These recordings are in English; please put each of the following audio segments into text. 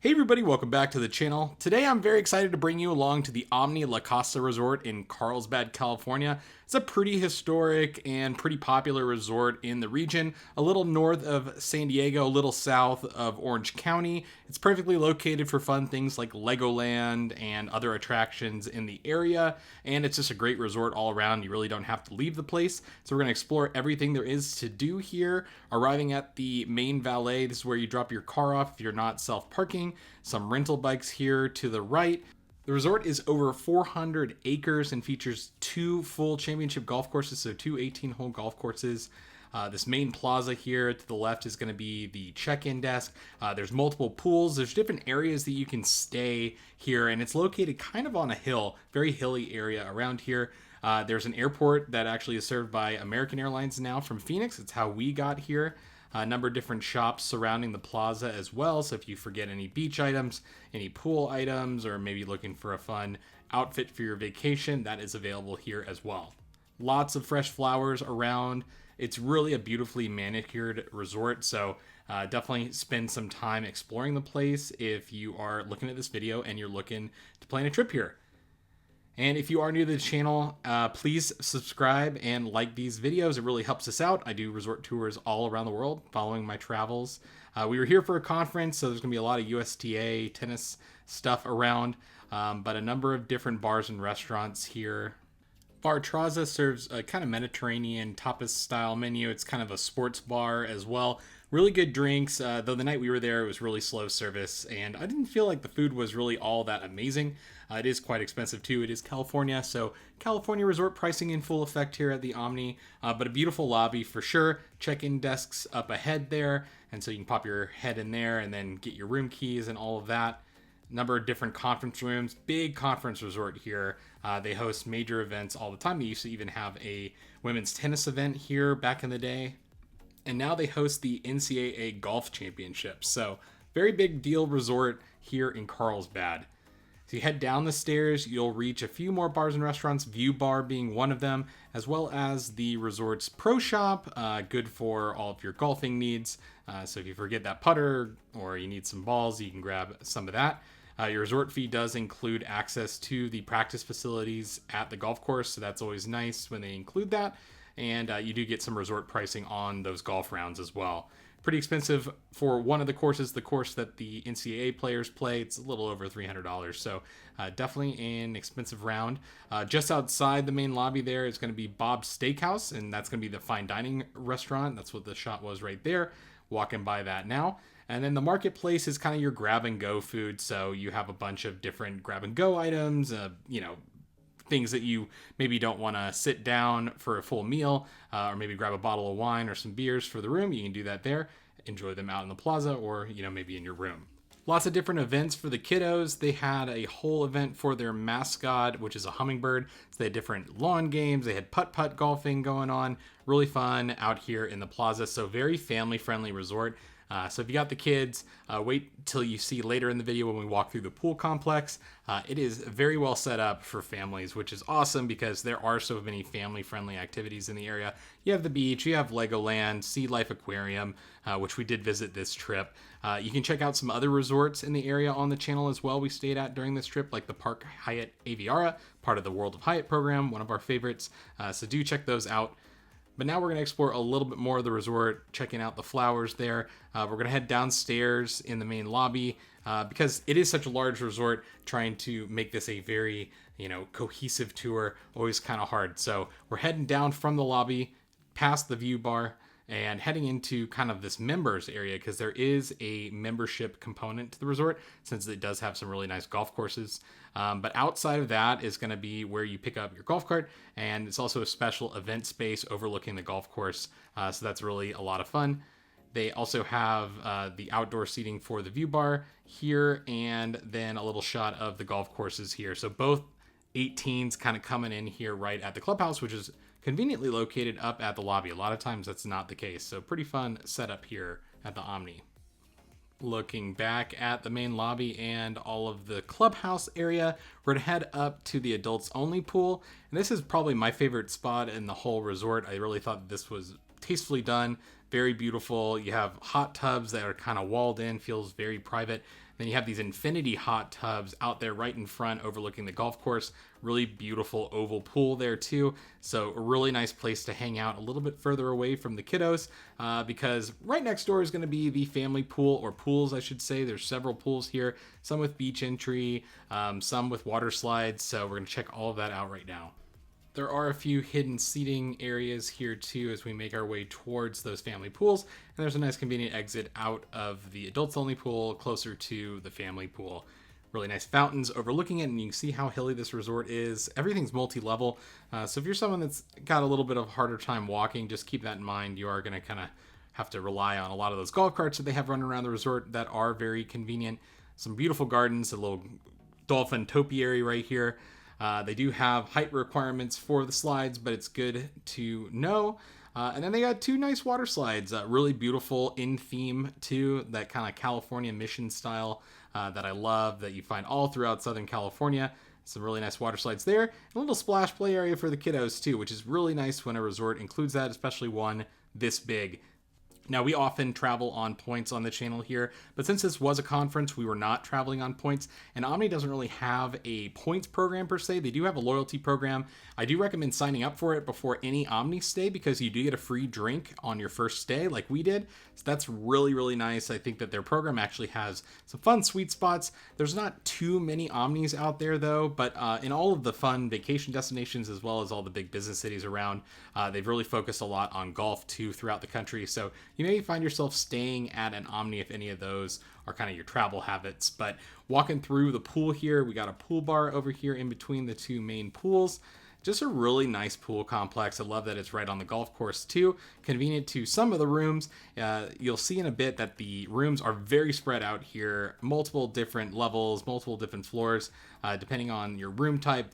Hey everybody, welcome back to the channel. Today I'm very excited to bring you along to the Omni La Costa Resort in Carlsbad, California. It's a pretty historic and pretty popular resort in the region, a little north of San Diego, a little south of Orange County. It's perfectly located for fun things like Legoland and other attractions in the area, and it's just a great resort all around. You really don't have to leave the place. So we're going to explore everything there is to do here. Arriving at the main valet, this is where you drop your car off if you're not self-parking. Some rental bikes here to the right. The resort is over 400 acres and features two full championship golf courses, so two 18-hole golf courses. This main plaza here to the left is going to be the check-in desk. There's multiple pools. There's different areas that you can stay here, and it's located kind of on a hill, very hilly area around here. There's an airport that actually is served by American Airlines now from Phoenix. It's how we got here. A number of different shops surrounding the plaza as well, so if you forget any beach items, any pool items, or maybe looking for a fun outfit for your vacation, that is available here as well. Lots of fresh flowers around. It's really a beautifully manicured resort, so definitely spend some time exploring the place if you are looking at this video and you're looking to plan a trip here. And if you are new to the channel, please subscribe and like these videos. It really helps us out. I do resort tours all around the world following my travels. We were here for a conference, so there's going to be a lot of USTA tennis stuff around, but a number of different bars and restaurants here. Bar Traza serves a kind of Mediterranean tapas style menu. It's kind of a sports bar as well. Really good drinks, though the night we were there, it was really slow service, and I didn't feel like the food was really all that amazing. It is quite expensive too. It is California, so California resort pricing in full effect here at the Omni, but a beautiful lobby for sure. Check-in desks up ahead there, and so you can pop your head in there and then get your room keys and all of that. Number of different conference rooms, big conference resort here. They host major events all the time. They used to even have a women's tennis event here back in the day. And now they host the NCAA Golf Championships. So very big deal resort here in Carlsbad. So you head down the stairs, you'll reach a few more bars and restaurants, View Bar being one of them, as well as the resort's pro shop, good for all of your golfing needs. So if you forget that putter or you need some balls, you can grab some of that. Your resort fee does include access to the practice facilities at the golf course, so that's always nice when they include that. And you do get some resort pricing on those golf rounds as well. Pretty expensive for one of the courses, the course that the NCAA players play. It's a little over $300, so definitely an expensive round. Just outside the main lobby there is going to be Bob's Steakhouse, and that's going to be the fine dining restaurant. That's what the shot was right there. Walking by that now. And then the marketplace is kind of your grab and go food, so you have a bunch of different grab and go items, things that you maybe don't want to sit down for a full meal, or maybe grab a bottle of wine or some beers for the room. You can do that there. Enjoy them out in the plaza or, maybe in your room. Lots of different events for the kiddos. They had a whole event for their mascot, which is a hummingbird. So they had different lawn games. They had putt-putt golfing going on. Really fun out here in the plaza. So very family-friendly resort. So if you got the kids, wait till you see later in the video when we walk through the pool complex. It is very well set up for families, which is awesome because there are so many family-friendly activities in the area. You have the beach, you have Legoland, Sea Life Aquarium, which we did visit this trip. You can check out some other resorts in the area on the channel as well we stayed at during this trip, like the Park Hyatt Aviara, part of the World of Hyatt program, one of our favorites. So do check those out. But now we're going to explore a little bit more of the resort, checking out the flowers there. We're going to head downstairs in the main lobby because it is such a large resort. Trying to make this a very, cohesive tour, always kind of hard. So we're heading down from the lobby, past the View Bar, and heading into kind of this members area because there is a membership component to the resort since it does have some really nice golf courses. But outside of that is going to be where you pick up your golf cart, and it's also a special event space overlooking the golf course. So that's really a lot of fun. They also have the outdoor seating for the View Bar here, and then a little shot of the golf courses here. So both 18s kind of coming in here right at the clubhouse, which is conveniently located up at the lobby. A lot of times that's not the case. So pretty fun setup here at the Omni. Looking back at the main lobby and all of the clubhouse area, we're gonna head up to the adults only pool. And this is probably my favorite spot in the whole resort. I really thought this was tastefully done, very beautiful. You have hot tubs that are kind of walled in, feels very private. Then you have these infinity hot tubs out there right in front overlooking the golf course. Really beautiful oval pool there too. So a really nice place to hang out a little bit further away from the kiddos, because right next door is going to be the family pool, or pools I should say. There's several pools here, some with beach entry, some with water slides. So we're going to check all of that out right now. There are a few hidden seating areas here too as we make our way towards those family pools. And there's a nice convenient exit out of the adults only pool closer to the family pool. Really nice fountains overlooking it, and you can see how hilly this resort is. Everything's multi-level, so if you're someone that's got a little bit of a harder time walking, just keep that in mind. You are going to kind of have to rely on a lot of those golf carts that they have running around the resort that are very convenient. Some beautiful gardens, a little dolphin topiary right here. They do have height requirements for the slides, but it's good to know. And then they got two nice water slides, really beautiful in theme too, that kind of California mission style that I love, that you find all throughout Southern California. Some really nice water slides there. And a little splash play area for the kiddos too, which is really nice when a resort includes that, especially one this big. Now, we often travel on points on the channel here, but since this was a conference, we were not traveling on points, and Omni doesn't really have a points program per se. They do have a loyalty program. I do recommend signing up for it before any Omni stay, because you do get a free drink on your first stay like we did. So that's really, really nice. I think that their program actually has some fun sweet spots. There's not too many Omnis out there though, but in all of the fun vacation destinations as well as all the big business cities around, they've really focused a lot on golf too throughout the country. So you may find yourself staying at an Omni if any of those are kind of your travel habits. But walking through the pool here, we got a pool bar over here in between the two main pools. Just a really nice pool complex. I love that it's right on the golf course too. Convenient to some of the rooms. You'll see in a bit that the rooms are very spread out here. Multiple different levels, multiple different floors, depending on your room type.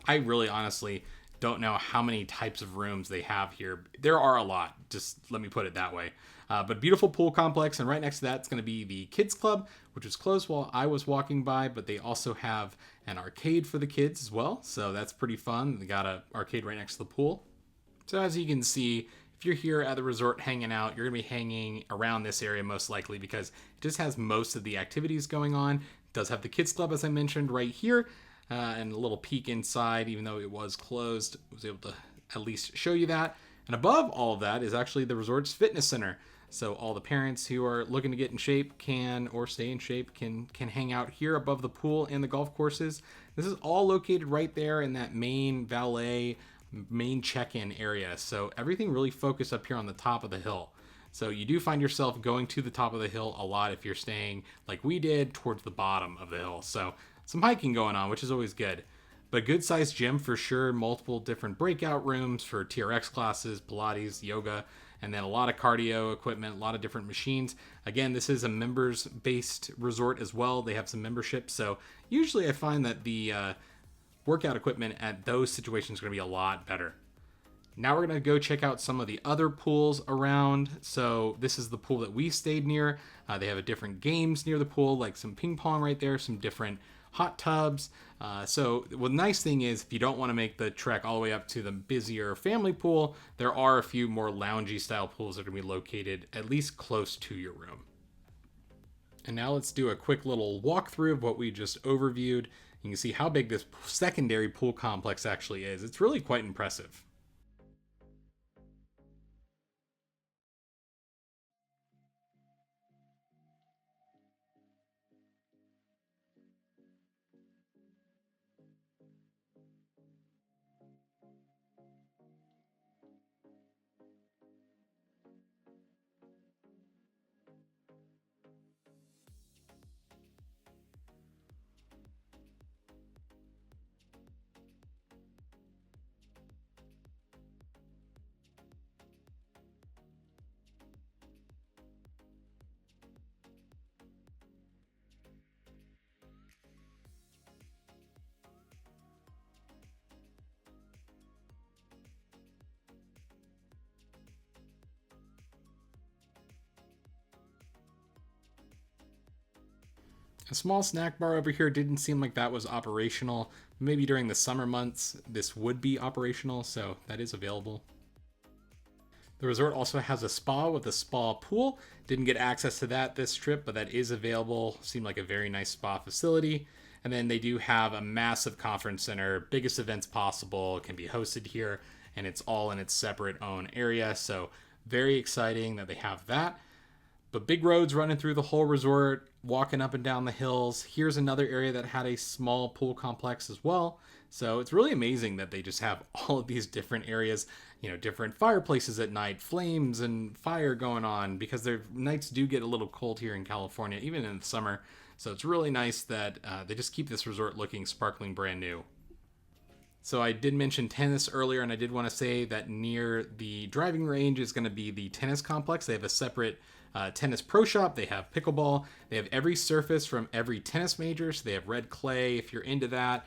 I really honestly don't know how many types of rooms they have here. There are a lot, just let me put it that way. But beautiful pool complex, and right next to that is going to be the kids club, which was closed while I was walking by, but they also have an arcade for the kids as well, so that's pretty fun. They got an arcade right next to the pool. So as you can see, if you're here at the resort hanging out, you're going to be hanging around this area most likely, because it just has most of the activities going on. It does have the kids club, as I mentioned, right here, and a little peek inside, even though it was closed. I was able to at least show you that. And above all of that is actually the resort's fitness center. So all the parents who are looking to get in shape or stay in shape can hang out here above the pool and the golf courses. This is all located right there in that main valet, main check-in area. So everything really focused up here on the top of the hill. So you do find yourself going to the top of the hill a lot if you're staying like we did towards the bottom of the hill. So some hiking going on, which is always good. But good sized gym for sure. Multiple different breakout rooms for TRX classes, Pilates, yoga, and then a lot of cardio equipment, a lot of different machines. Again, this is a members-based resort as well. They have some memberships. So usually I find that the workout equipment at those situations is going to be a lot better. Now we're going to go check out some of the other pools around. So this is the pool that we stayed near. They have different games near the pool, like some ping pong right there, some different hot tubs. So the nice thing is, if you don't want to make the trek all the way up to the busier family pool, there are a few more loungy style pools that are going to be located at least close to your room. And now let's do a quick little walkthrough of what we just overviewed. You can see how big this secondary pool complex actually is. It's really quite impressive. A small snack bar over here didn't seem like that was operational. Maybe during the summer months this would be operational, so that is available. The resort also has a spa with a spa pool. Didn't get access to that this trip, but that is available. Seemed like a very nice spa facility. And then they do have a massive conference center, biggest events possible, can be hosted here, and it's all in its separate own area. So very exciting that they have that. But big roads running through the whole resort, walking up and down the hills. Here's another area that had a small pool complex as well. So it's really amazing that they just have all of these different areas, different fireplaces at night, flames and fire going on, because their nights do get a little cold here in California, even in the summer. So it's really nice that they just keep this resort looking sparkling brand new. So I did mention tennis earlier, and I did want to say that near the driving range is going to be the tennis complex. They have a separate tennis pro shop. They have pickleball. They have every surface from every tennis major. So they have red clay if you're into that.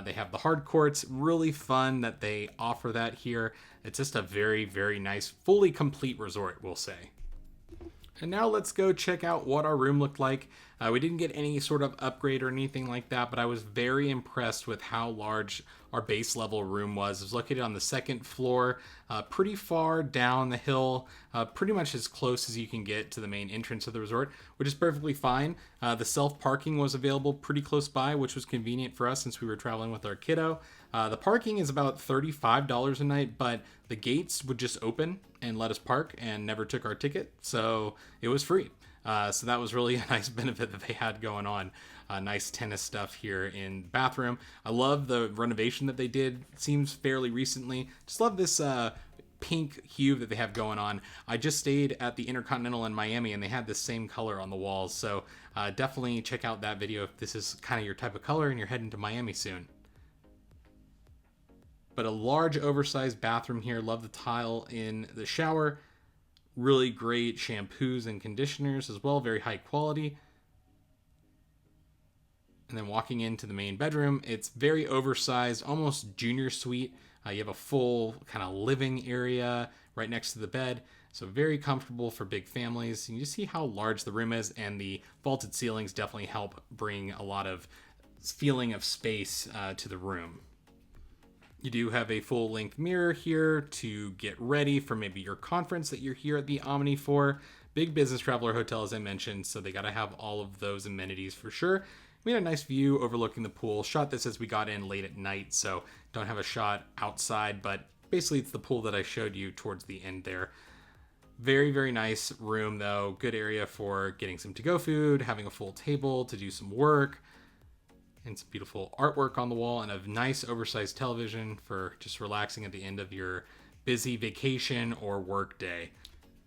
They have the hard courts. Really fun that they offer that here. It's just a very, very nice, fully complete resort, we'll say. And now let's go check out what our room looked like. We didn't get any sort of upgrade or anything like that, but I was very impressed with how large our base level room was. It was located on the second floor, pretty far down the hill, pretty much as close as you can get to the main entrance of the resort, which is perfectly fine. The self-parking was available pretty close by, which was convenient for us since we were traveling with our kiddo. The parking is about $35 a night, but the gates would just open and let us park and never took our ticket, so it was free. So that was really a nice benefit that they had going on. Nice tennis stuff here in the bathroom. I love the renovation that they did. It seems fairly recently. Just love this pink hue that they have going on. I just stayed at the Intercontinental in Miami, and they had the same color on the walls. So definitely check out that video if this is kind of your type of color and you're heading to Miami soon. But a large oversized bathroom here. Love the tile in the shower. Really great shampoos and conditioners as well. Very high quality. And then walking into the main bedroom, it's very oversized, almost junior suite. You have a full kind of living area right next to the bed. So very comfortable for big families. You see how large the room is, and the vaulted ceilings definitely help bring a lot of feeling of space to the room. You do have a full-length mirror here to get ready for maybe your conference that you're here at the Omni for. Big business traveler hotel, as I mentioned, so they got to have all of those amenities for sure. We had a nice view overlooking the pool. Shot this as we got in late at night, so don't have a shot outside, but basically it's the pool that I showed you towards the end there. Very, very nice room, though. Good area for getting some to-go food, having a full table to do some work, and some beautiful artwork on the wall, and a nice oversized television for just relaxing at the end of your busy vacation or work day.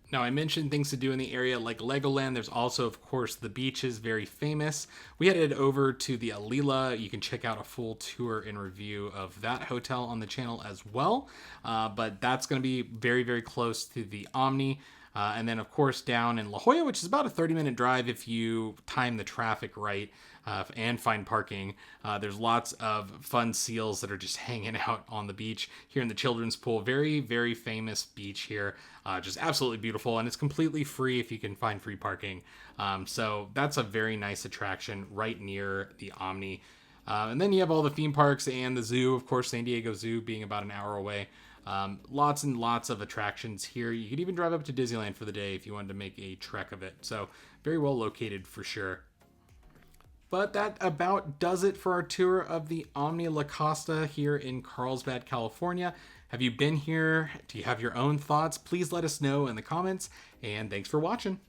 Now, I mentioned things to do in the area like Legoland. There's also, of course, the beaches, very famous. We headed over to the Alila. You can check out a full tour and review of that hotel on the channel as well. But that's going to be very, very close to the Omni. And then, of course, down in La Jolla, which is about a 30-minute drive if you time the traffic right and find parking. There's lots of fun seals that are just hanging out on the beach here in the children's pool. Very, very famous beach here. Just absolutely beautiful, and it's completely free if you can find free parking. So that's a very nice attraction right near the Omni. And then you have all the theme parks and the zoo, of course, San Diego Zoo being about an hour away. Lots and lots of attractions here. You could even drive up to Disneyland for the day if you wanted to make a trek of it. So very well located for sure. But that about does it for our tour of the Omni La Costa here in Carlsbad, California. Have you been here? Do you have your own thoughts? Please let us know in the comments, and thanks for watching.